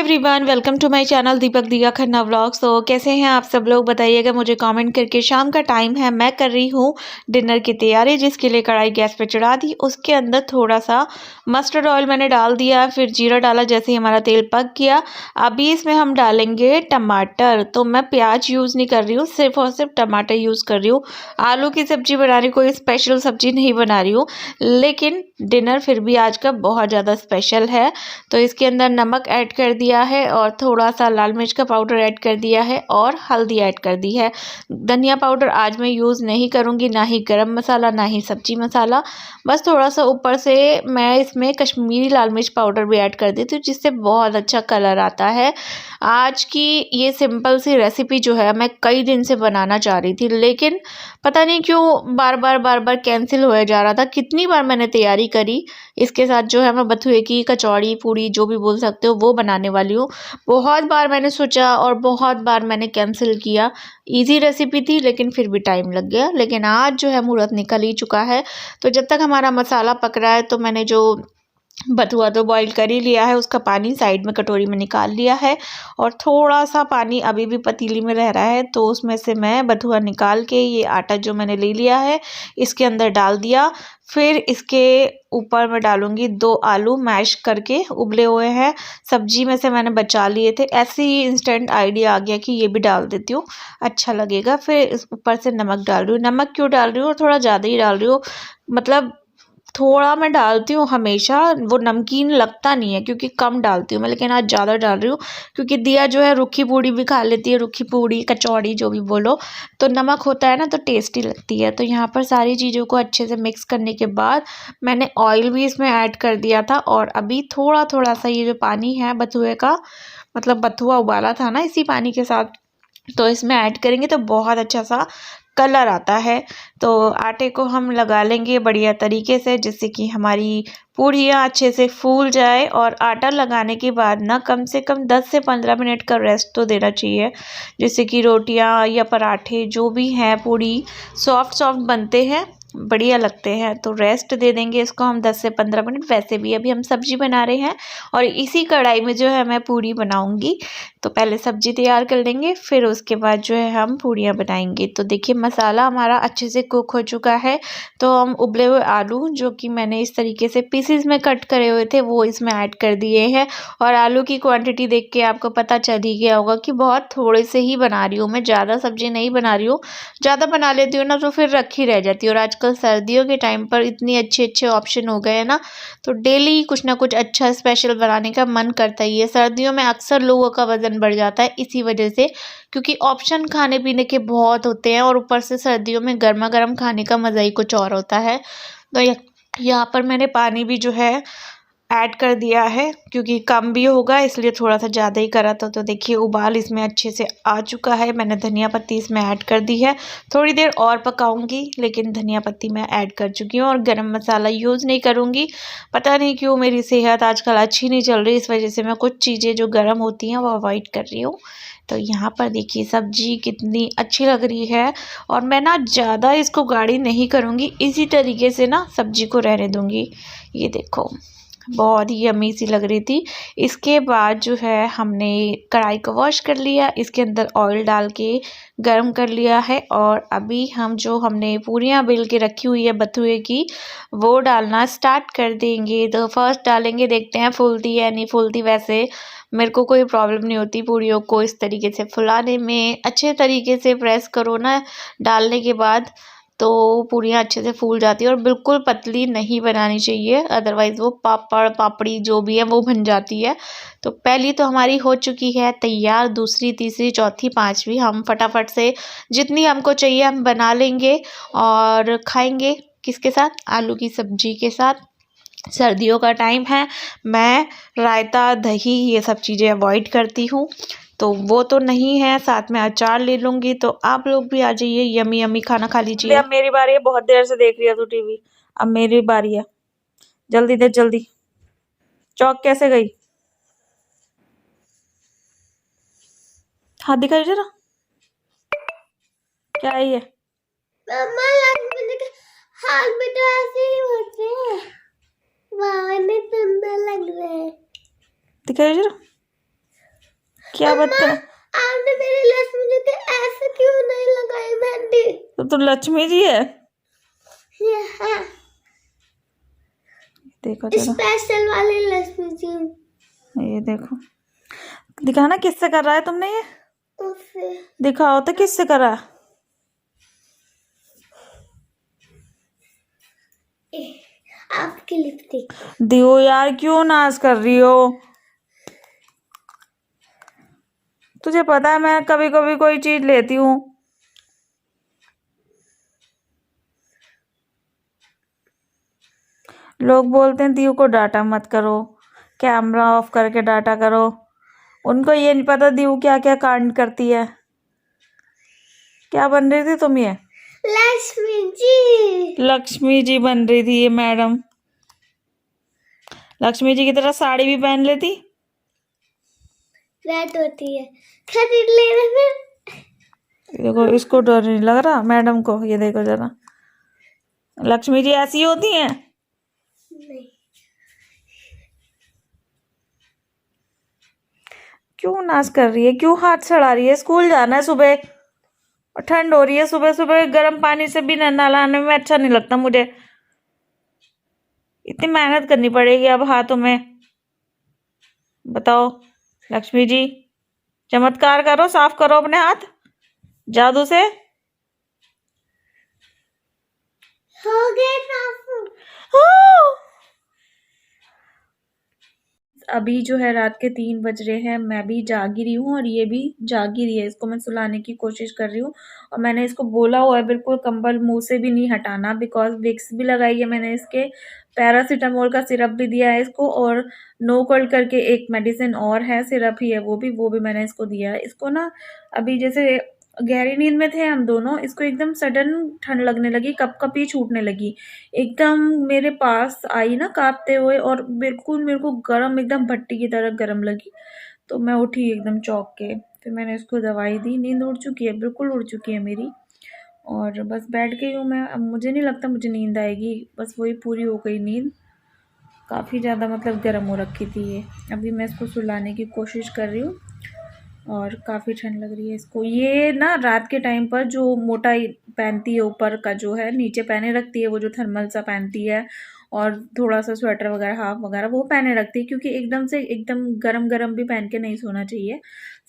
Everyone, welcome to my channel Deepak Diya Khanna vlogs. तो कैसे हैं आप सब लोग, बताइएगा मुझे कमेंट करके। शाम का टाइम है, मैं कर रही हूँ डिनर की तैयारी, जिसके लिए कढ़ाई गैस पे चढ़ा दी। उसके अंदर थोड़ा सा मस्टर्ड ऑयल मैंने डाल दिया, फिर जीरा डाला। जैसे ही हमारा तेल पक गया, अभी इसमें हम डालेंगे टमाटर। तो मैं प्याज यूज़ नहीं कर रही हूँ, सिर्फ और सिर्फ टमाटर यूज़ कर रही हूँ। आलू की सब्जी बना रही हूँ, कोई स्पेशल सब्जी नहीं बना रही हूँ, लेकिन डिनर फिर भी आज का बहुत ज़्यादा स्पेशल है। तो इसके अंदर नमक ऐड कर दिया है और थोड़ा सा लाल मिर्च का पाउडर ऐड कर दिया है और हल्दी ऐड कर दी है। धनिया पाउडर आज मैं यूज़ नहीं करूँगी, ना ही गरम मसाला, ना ही सब्जी मसाला। बस थोड़ा सा ऊपर से मैं इसमें कश्मीरी लाल मिर्च पाउडर भी ऐड कर देती हूँ, जिससे बहुत अच्छा कलर आता है। आज की ये सिंपल सी रेसिपी जो है, मैं कई दिन से बनाना चाह रही थी, लेकिन पता नहीं क्यों बार बार कैंसिल हो जा रहा था। कितनी बार मैंने तैयारी करी। इसके साथ जो है मैं बथुए की कचौड़ी, पूड़ी, जो भी बोल सकते हो, वो बनाने वाली हूँ। बहुत बार मैंने सोचा और बहुत बार मैंने कैंसिल किया। इजी रेसिपी थी, लेकिन फिर भी टाइम लग गया। लेकिन आज जो है मुहूर्त निकल ही चुका है। तो जब तक हमारा मसाला पक रहा है, तो मैंने जो बथुआ तो बॉईल कर ही लिया है, उसका पानी साइड में कटोरी में निकाल लिया है। और थोड़ा सा पानी अभी भी पतीली में रह रहा है, तो उसमें से मैं बथुआ निकाल के ये आटा जो मैंने ले लिया है, इसके अंदर डाल दिया। फिर इसके ऊपर मैं डालूंगी 2 आलू मैश करके उबले हुए हैं, सब्जी में से मैंने बचा लिए थे। ऐसे ही इंस्टेंट आइडिया आ गया कि ये भी डाल देती हूँ, अच्छा लगेगा। फिर इस ऊपर से नमक डाल रही हूँ। नमक क्यों डाल रही हूँ, थोड़ा ज़्यादा ही डाल रही हूँ। मतलब थोड़ा मैं डालती हूँ हमेशा, वो नमकीन लगता नहीं है क्योंकि कम डालती हूँ मैं, लेकिन आज ज़्यादा डाल रही हूँ क्योंकि दिया जो है रूखी पूड़ी भी खा लेती है, रूखी पूड़ी, कचौड़ी, जो भी बोलो। तो नमक होता है ना, तो टेस्टी लगती है। तो यहाँ पर सारी चीज़ों को अच्छे से मिक्स करने के बाद मैंने ऑयल भी इसमें ऐड कर दिया था। और अभी थोड़ा थोड़ा सा ये जो पानी है बथुए का, मतलब बथुआ उबाला था ना, इसी पानी के साथ तो इसमें ऐड करेंगे तो बहुत अच्छा सा कलर आता है। तो आटे को हम लगा लेंगे बढ़िया तरीके से, जिससे कि हमारी पूड़ियाँ अच्छे से फूल जाए। और आटा लगाने के बाद ना कम से कम 10 से 15 मिनट का रेस्ट तो देना चाहिए, जिससे कि रोटियाँ या पराठे जो भी हैं, पूड़ी सॉफ्ट सॉफ्ट बनते हैं, बढ़िया लगते हैं। तो रेस्ट दे देंगे इसको हम 10 से 15 मिनट। वैसे भी अभी हम सब्जी बना रहे हैं और इसी कढ़ाई में जो है मैं पूड़ी बनाऊंगी। तो पहले सब्जी तैयार कर लेंगे, फिर उसके बाद जो है हम पूड़ियाँ बनाएंगे। तो देखिए मसाला हमारा अच्छे से कुक हो चुका है। तो हम उबले हुए आलू, जो कि मैंने इस तरीके से पीसेस में कट करे हुए थे, वो इसमें ऐड कर दिए हैं। और आलू की क्वांटिटी देख के आपको पता चल ही गया होगा कि बहुत थोड़े से ही बना रही हूँ मैं, ज़्यादा सब्जी नहीं बना रही हूँ। ज़्यादा बना लेती हूँ ना, तो फिर रखी रह जाती है। और आजकल सर्दियों के टाइम पर इतनी अच्छे अच्छे ऑप्शन हो गए हैं ना, तो डेली कुछ ना कुछ अच्छा स्पेशल बनाने का मन करता ही है। सर्दियों में अक्सर लोगों का वजन बढ़ जाता है इसी वजह से, क्योंकि ऑप्शन खाने पीने के बहुत होते हैं। और ऊपर से सर्दियों में गर्मा गर्म खाने का मज़ा ही कुछ और होता है। तो यहाँ पर मैंने पानी भी जो है ऐड कर दिया है, क्योंकि कम भी होगा इसलिए थोड़ा सा ज़्यादा ही करा था। तो देखिए उबाल इसमें अच्छे से आ चुका है। मैंने धनिया पत्ती इसमें ऐड कर दी है। थोड़ी देर और पकाऊंगी, लेकिन धनिया पत्ती मैं ऐड कर चुकी हूँ। और गरम मसाला यूज़ नहीं करूँगी। पता नहीं क्यों मेरी सेहत आजकल अच्छी नहीं चल रही, इस वजह से मैं कुछ चीज़ें जो गर्म होती हैं वो अवॉइड कर रही हूँ। तो यहाँ पर देखिए सब्जी कितनी अच्छी लग रही है। और मैं ना ज़्यादा इसको गाढ़ी नहीं करूँगी, इसी तरीके से ना सब्जी को रहने दूँगी। ये देखो बहुत ही यम्मी सी लग रही थी। इसके बाद जो है हमने कढ़ाई को वॉश कर लिया, इसके अंदर ऑयल डाल के गरम कर लिया है। और अभी हम जो हमने पूरियाँ बेल के रखी हुई है बथुए की, वो डालना स्टार्ट कर देंगे। तो फर्स्ट डालेंगे, देखते हैं फूलती है नहीं फूलती। वैसे मेरे को कोई प्रॉब्लम नहीं होती पूरियों को इस तरीके से फुलाने में। अच्छे तरीके से प्रेस करो ना डालने के बाद, तो पूरियाँ अच्छे से फूल जाती है। और बिल्कुल पतली नहीं बनानी चाहिए, अदरवाइज़ वो पापड़ पापड़ी जो भी है वो बन जाती है। तो पहली तो हमारी हो चुकी है तैयार, दूसरी, तीसरी, चौथी, पांचवी हम फटाफट से जितनी हमको चाहिए हम बना लेंगे और खाएंगे। किसके साथ? आलू की सब्जी के साथ। सर्दियों का टाइम है, मैं रायता, दही, ये सब चीज़ें अवॉइड करती हूँ, तो वो तो नहीं है। साथ में अचार ले लूँगी। तो आप लोग भी आ जाइए, यमी यमी खाना खा लीजिए। अब मेरी बारी है, बहुत देर से देख रही है तू टीवी, अब मेरी बारी है। जल्दी दे जल्दी। चौक कैसे गई? हाथ दिखाई जरा, क्या है ये? मम्मा हाथ में तो ऐसे ही होते हैं, बाहर में सुंदर लग रहे हैं। दिखाई जरा। क्या बता? आपने मेरी लक्ष्मी जी के ऐसे क्यों नहीं लगाई मेहंदी? तो लक्ष्मी जी है। हाँ, देखो जरा, स्पेशल वाली लक्ष्मी जी। ये देखो, दिखाना किससे कर रहा है तुमने ये? उससे। दिखाओ तो किससे करा? आपकी लिपस्टिक। दियो यार, क्यों नाश कर रही हो? तुझे पता है मैं कभी कभी कोई चीज लेती हूँ। लोग बोलते हैं दियो को डाटा मत करो, कैमरा ऑफ करके डाटा करो। उनको ये नहीं पता दियो क्या क्या कांड करती है। क्या बन रही थी तुम ये? लक्ष्मी जी। लक्ष्मी जी बन रही थी ये मैडम। लक्ष्मी जी की तरह साड़ी भी पहन लेती। रेड होती है, खरीद लेना फिर। देखो, इसको डर नहीं लग रहा मैडम को। ये देखो जरा, लक्ष्मी जी ऐसी होती हैं। नहीं। क्यों नाश कर रही है? क्यों हाथ चढ़ा रही है? स्कूल जाना है सुबह और ठंड हो रही है। सुबह सुबह गर्म पानी से भी नहलाने में अच्छा नहीं लगता मुझे। इतनी मेहनत करनी पड़ेगी अब हाथों में। बताओ लक्ष्मी जी, चमत्कार करो, साफ करो अपने हाथ जादू से। हो गए साफ। अभी जो है रात के 3 बज रहे हैं, मैं भी जाग ही रही हूँ और ये भी जाग ही रही है। इसको मैं सुलाने की कोशिश कर रही हूँ और मैंने इसको बोला हुआ है बिल्कुल कंबल मुंह से भी नहीं हटाना, बिकॉज विक्स भी लगाई है मैंने इसके, पैरासीटामोल का सिरप भी दिया है इसको, और नो कोल्ड करके एक मेडिसिन और है, सिरप ही है वो भी मैंने इसको दिया है। इसको ना अभी जैसे गहरी नींद में थे हम दोनों, इसको एकदम सडन ठंड लगने लगी, कपकपी छूटने लगी, एकदम मेरे पास आई ना कांपते हुए, और बिल्कुल मेरे को गरम, एकदम भट्टी की तरह गरम लगी। तो मैं उठी एकदम चौंक के, फिर मैंने उसको दवाई दी। नींद उड़ चुकी है, बिल्कुल उड़ चुकी है मेरी, और बस बैठ गई हूँ मैं। अब मुझे नहीं लगता मुझे नींद आएगी, बस वही पूरी हो गई नींद। काफ़ी ज़्यादा मतलब गर्म हो रखी थी ये। अभी मैं इसको सुलाने की कोशिश कर रही हूँ और काफ़ी ठंड लग रही है इसको। ये ना रात के टाइम पर जो मोटा पहनती है, ऊपर का जो है नीचे पहने रखती है, वो जो थर्मल सा पहनती है और थोड़ा सा स्वेटर वगैरह, हाफ वगैरह वो पहने रखती है, क्योंकि एकदम से एकदम गरम गरम भी पहन के नहीं सोना चाहिए।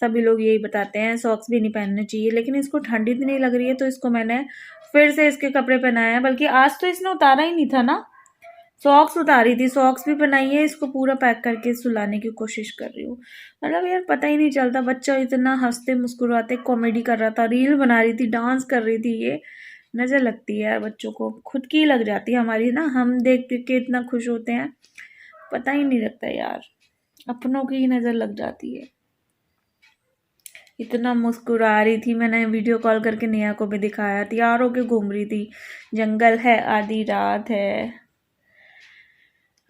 सभी लोग यही बताते हैं। सॉक्स भी नहीं पहनने चाहिए, लेकिन इसको ठंडी इतनी लग रही है तो इसको मैंने फिर से इसके कपड़े पहनाए हैं। बल्कि आज तो इसने उतारा ही नहीं था ना, सॉक्स उतारी थी, सॉक्स भी बनाई है। इसको पूरा पैक करके सुलाने की कोशिश कर रही हूँ। मतलब यार पता ही नहीं चलता, बच्चा इतना हंसते मुस्कुराते कॉमेडी कर रहा था, रील बना रही थी, डांस कर रही थी। ये नज़र लगती है यार बच्चों को, खुद की लग जाती है हमारी ना, हम देख देख के इतना खुश होते हैं, पता ही नहीं लगता यार, अपनों की ही नज़र लग जाती है। इतना मुस्कुरा रही थी, मैंने वीडियो कॉल करके नेहा को भी दिखाया, तैयार होके घूम रही थी। जंगल है, आधी रात है।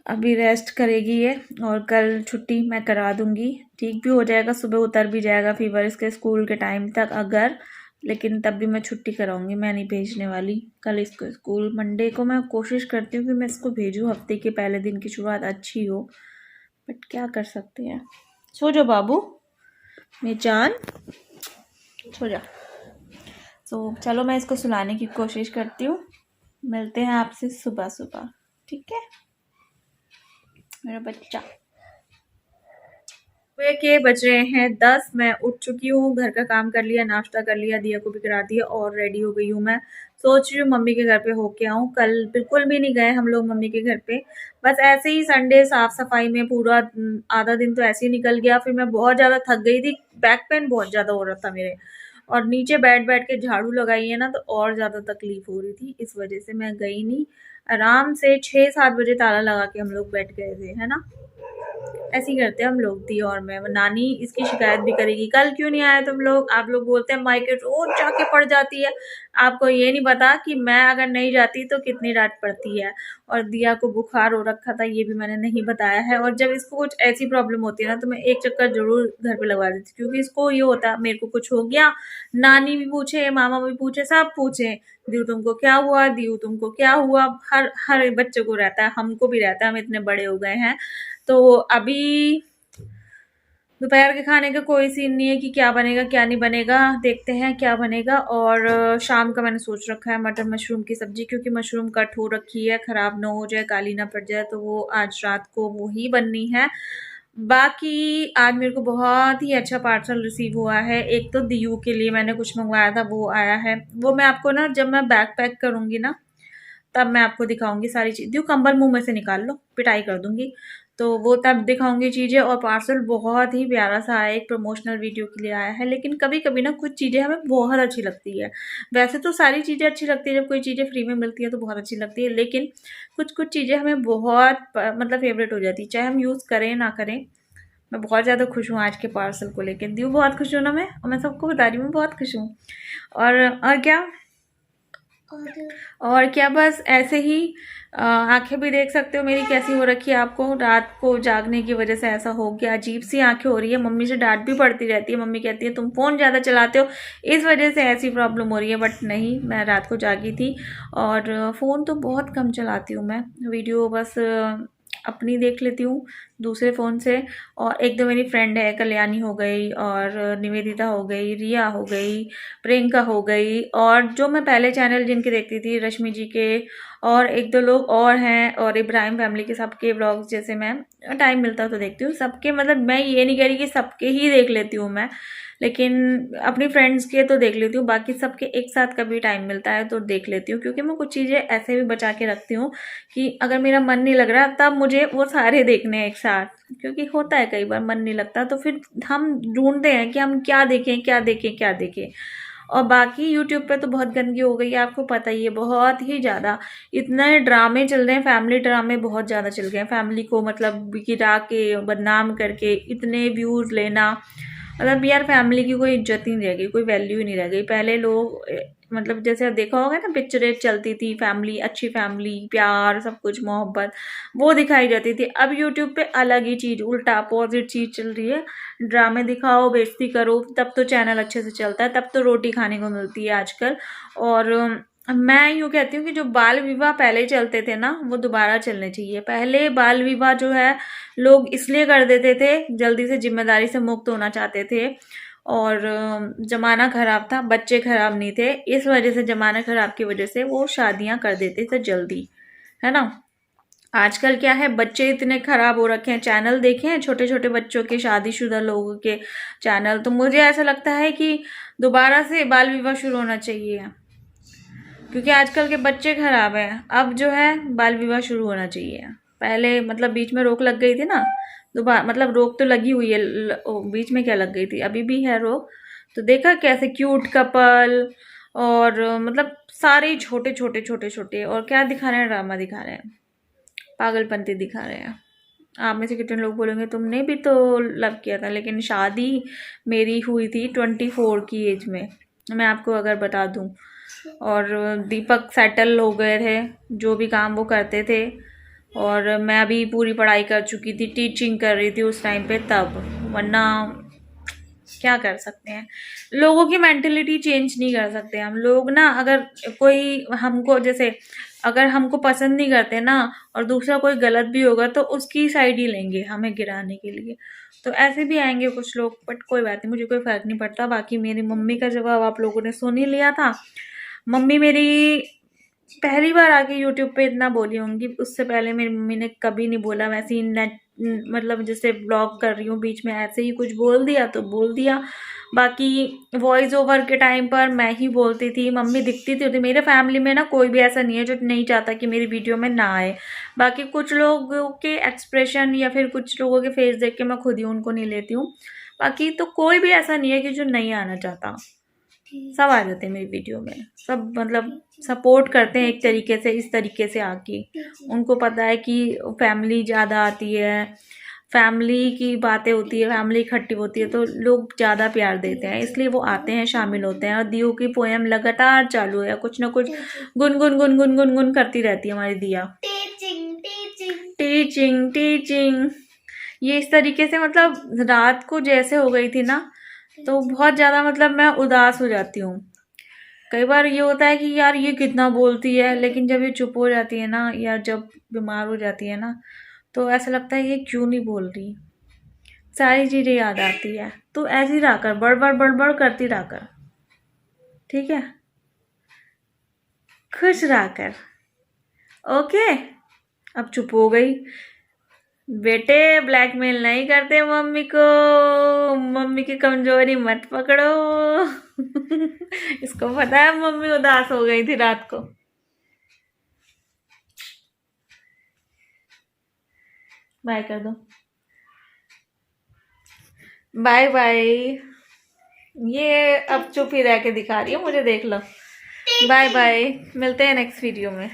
अभी रेस्ट करेगी ये, और कल छुट्टी मैं करा दूंगी। ठीक भी हो जाएगा, सुबह उतर भी जाएगा फीवर इसके स्कूल के टाइम तक अगर, लेकिन तब भी मैं छुट्टी कराऊंगी, मैं नहीं भेजने वाली कल इसको स्कूल। मंडे को मैं कोशिश करती हूँ कि मैं इसको भेजूँ, हफ्ते के पहले दिन की शुरुआत अच्छी हो, बट क्या कर सकते हैं। सो जाओ बाबू, मेरी जान, सो जा। तो चलो मैं इसको सुलाने की कोशिश करती हूँ, मिलते हैं आपसे सुबह सुबह, ठीक है मेरा बच्चा। सुबह के बज रहे हैं 10, मैं उठ चुकी हूँ, घर का काम कर लिया, नाश्ता कर लिया, दिया को भी करा दिया और रेडी हो गई हूँ। मैं सोच रही हूँ मम्मी के घर पे होके आऊँ। कल बिल्कुल भी नहीं गए हम लोग मम्मी के घर पे, बस ऐसे ही संडे साफ सफाई में पूरा आधा दिन तो ऐसे ही निकल गया। फिर मैं बहुत ज़्यादा थक गई थी, बैक पेन बहुत ज़्यादा हो रहा था मेरे, और नीचे बैठ बैठ के झाड़ू लगाई है ना, तो और ज़्यादा तकलीफ हो रही थी, इस वजह से मैं गई नहीं। आराम से 6-7 बजे ताला लगा के हम लोग बैठ गए थे, है ना। ऐसे ही करते हैं हम लोग, दी और मैं। नानी इसकी शिकायत भी करेगी, कल क्यों नहीं आए तुम लोग। आप लोग बोलते हैं मायके रोज जाके पड़ जाती है, आपको ये नहीं पता कि मैं अगर नहीं जाती तो कितनी डांट पड़ती है। और दिया को बुखार हो रखा था, ये भी मैंने नहीं बताया है। और जब इसको कुछ ऐसी प्रॉब्लम होती है ना, तो मैं एक चक्कर जरूर घर पे लगवा देती, क्योंकि इसको ये होता है मेरे को कुछ हो गया, नानी भी पूछे, मामा भी पूछे, सब पूछे दीऊ तुमको क्या हुआ, दीऊ तुमको क्या हुआ। हर हर बच्चे को रहता है, हमको भी रहता है, हम इतने बड़े हो गए हैं। तो अभी दोपहर के खाने का कोई सीन नहीं है कि क्या बनेगा क्या नहीं बनेगा, देखते हैं क्या बनेगा। और शाम का मैंने सोच रखा है मटर मशरूम की सब्जी, क्योंकि मशरूम कट हो रखी है, ख़राब ना हो जाए, काली ना पड़ जाए, तो वो आज रात को वो ही बननी है। बाकी आज मेरे को बहुत ही अच्छा पार्सल रिसीव हुआ है। एक तो दीयू के लिए मैंने कुछ मंगवाया था, वो आया है। वो मैं आपको ना जब मैं बैग पैक करूँगी ना, तब मैं आपको दिखाऊंगी सारी चीज़। दीयू कंबल मुंह में से निकाल लो, पिटाई कर दूंगी। तो वो तब दिखाऊंगी चीज़ें। और पार्सल बहुत ही प्यारा सा आया, एक प्रमोशनल वीडियो के लिए आया है। लेकिन कभी कभी ना कुछ चीज़ें हमें बहुत अच्छी लगती है। वैसे तो सारी चीज़ें अच्छी लगती है, जब कोई चीज़ें फ्री में मिलती है तो बहुत अच्छी लगती है, लेकिन कुछ कुछ चीज़ें हमें बहुत मतलब फेवरेट हो जाती है, चाहे हम यूज़ करें ना करें। मैं बहुत ज़्यादा खुश हूँ आज के पार्सल को लेकर। दीयू बहुत खुश हूँ ना मैं, और मैं सबको बता रही हूँ मैं बहुत खुश हूँ। और क्या, और क्या, बस ऐसे ही। आंखें भी देख सकते हो मेरी कैसी हो रखी है, आपको रात को जागने की वजह से ऐसा हो गया, अजीब सी आंखें हो रही है। मम्मी से डांट भी पड़ती रहती है, मम्मी कहती है तुम फ़ोन ज़्यादा चलाते हो, इस वजह से ऐसी प्रॉब्लम हो रही है। बट नहीं, मैं रात को जागी थी। और फ़ोन तो बहुत कम चलाती हूँ मैं, वीडियो बस अपनी देख लेती हूँ दूसरे फ़ोन से। और एक दो मेरी फ्रेंड है, कल्याणी हो गई, और निवेदिता हो गई, रिया हो गई, प्रियंका हो गई, और जो मैं पहले चैनल जिनके देखती थी, रश्मि जी के, और एक दो लोग और हैं, और इब्राहिम फैमिली के, सबके व्लॉग्स जैसे मैं टाइम मिलता तो देखती हूँ सबके। मतलब मैं ये नहीं कह रही कि सबके ही देख लेती हूँ मैं, लेकिन अपनी फ्रेंड्स के तो देख लेती हूँ, बाकी सबके एक साथ कभी टाइम मिलता है तो देख लेती हूँ। क्योंकि मैं कुछ चीज़ें ऐसे भी बचा के रखती हूँ कि अगर मेरा मन नहीं लग रहा तब मुझे वो सारे देखने हैं एक साथ। क्योंकि होता है कई बार मन नहीं लगता, तो फिर हम ढूंढते हैं कि हम क्या देखें क्या देखें क्या देखें। और बाकी यूट्यूब पे तो बहुत गंदगी हो गई है, आपको पता ही है, बहुत ही ज़्यादा। इतने ड्रामे चल रहे हैं, फैमिली ड्रामे बहुत ज़्यादा चल गए हैं। फैमिली को मतलब गिरा के, बदनाम करके, इतने व्यूज़ लेना, मतलब यार फैमिली की कोई इज्जत ही नहीं रह गई, कोई वैल्यू ही नहीं रह गई। पहले लोग मतलब जैसे आप देखा होगा ना, पिक्चरें चलती थी, फैमिली, अच्छी फैमिली, प्यार, सब कुछ, मोहब्बत, वो दिखाई जाती थी। अब यूट्यूब पे अलग ही चीज़, उल्टा अपोजिट चीज़ चल रही है। ड्रामे दिखाओ, बेइज्जती करो, तब तो चैनल अच्छे से चलता है, तब तो रोटी खाने को मिलती है आजकल। और मैं यूँ कहती हूँ कि जो बाल विवाह पहले चलते थे ना, वो दोबारा चलने चाहिए। पहले बाल विवाह जो है लोग इसलिए कर देते थे, जल्दी से जिम्मेदारी से मुक्त होना चाहते थे। और ज़माना ख़राब था, बच्चे ख़राब नहीं थे, इस वजह से, ज़माना ख़राब की वजह से वो शादियाँ कर देते थे जल्दी, है ना। आजकल क्या है, बच्चे इतने ख़राब हो रखे हैं। चैनल देखे हैं छोटे छोटे बच्चों के, शादीशुदा लोगों के चैनल, तो मुझे ऐसा लगता है कि दोबारा से बाल विवाह शुरू होना चाहिए, क्योंकि आजकल के बच्चे ख़राब हैं। अब जो है बाल विवाह शुरू होना चाहिए। पहले मतलब बीच में रोक लग गई थी ना, दोबारा मतलब रोक तो लगी हुई है, बीच में क्या लग गई थी, अभी भी है रोक। तो देखा कैसे क्यूट कपल, और मतलब सारे छोटे छोटे छोटे छोटे, और क्या दिखा रहे हैं, ड्रामा दिखा रहे हैं, पागलपंती दिखा रहे हैं। आप में से कितने लोग बोलेंगे तुमने भी तो लव किया था, लेकिन शादी मेरी हुई थी 24 की एज में, मैं आपको अगर बता दूं। और दीपक सेटल हो गए थे, जो भी काम वो करते थे। और मैं अभी पूरी पढ़ाई कर चुकी थी, टीचिंग कर रही थी उस टाइम पे तब, वरना क्या कर सकते हैं। लोगों की मेंटेलिटी चेंज नहीं कर सकते हम लोग ना। अगर कोई हमको, जैसे अगर हमको पसंद नहीं करते ना, और दूसरा कोई गलत भी होगा तो उसकी साइड ही लेंगे हमें गिराने के लिए। तो ऐसे भी आएंगे कुछ लोग, बट कोई बात नहीं, मुझे कोई फ़र्क नहीं पड़ता। बाकी मेरी मम्मी का जवाब आप लोगों ने सुन ही लिया था। मम्मी मेरी पहली बार आके यूट्यूब पे इतना बोली होंगी, उससे पहले मेरी मम्मी ने कभी नहीं बोला। वैसे ही नेट मतलब जैसे ब्लॉग कर रही हूँ, बीच में ऐसे ही कुछ बोल दिया तो बोल दिया। बाकी वॉइस ओवर के टाइम पर मैं ही बोलती थी, मम्मी दिखती थी। मेरे फैमिली में ना कोई भी ऐसा नहीं है जो नहीं चाहता कि मेरी वीडियो में ना आए। बाकी कुछ लोगों के एक्सप्रेशन या फिर कुछ लोगों के फेस देख के मैं खुद ही उनको नहीं लेती हूँ। बाकी तो कोई भी ऐसा नहीं है कि जो नहीं आना चाहता, सब आ जाते हैं मेरी वीडियो में। सब मतलब सपोर्ट करते हैं एक तरीके से, इस तरीके से आके उनको पता है कि फैमिली ज़्यादा आती है, फैमिली की बातें होती है, फैमिली इकट्ठी होती है तो लोग ज़्यादा प्यार देते हैं, इसलिए वो आते हैं, शामिल होते हैं। और दियो की पोएम लगातार चालू है, कुछ ना कुछ गुनगुन गुनगुन गुनगुन करती रहती है हमारी दिया। टीचिंग टीचिंग टीचिंग टीचिंग, ये इस तरीके से, मतलब रात को जैसे हो गई थी ना, तो बहुत ज़्यादा मतलब मैं उदास हो जाती हूँ। कई बार ये होता है कि यार ये कितना बोलती है, लेकिन जब ये चुप हो जाती है ना, या जब बीमार हो जाती है ना, तो ऐसा लगता है ये क्यों नहीं बोल रही। सारी चीजें याद आती है। तू ऐसी रहा कर, बड़बड़ बड़बड़ करती रहा कर, ठीक है? खुश रहा कर। ओके, अब चुप हो गई। बेटे ब्लैकमेल नहीं करते मम्मी को, मम्मी की कमजोरी मत पकड़ो। इसको पता है मम्मी उदास हो गई थी रात को। बाय कर दो, बाय बाय। ये अब चुप ही रह के दिखा रही है मुझे, देख लो। बाय बाय, मिलते हैं नेक्स्ट वीडियो में।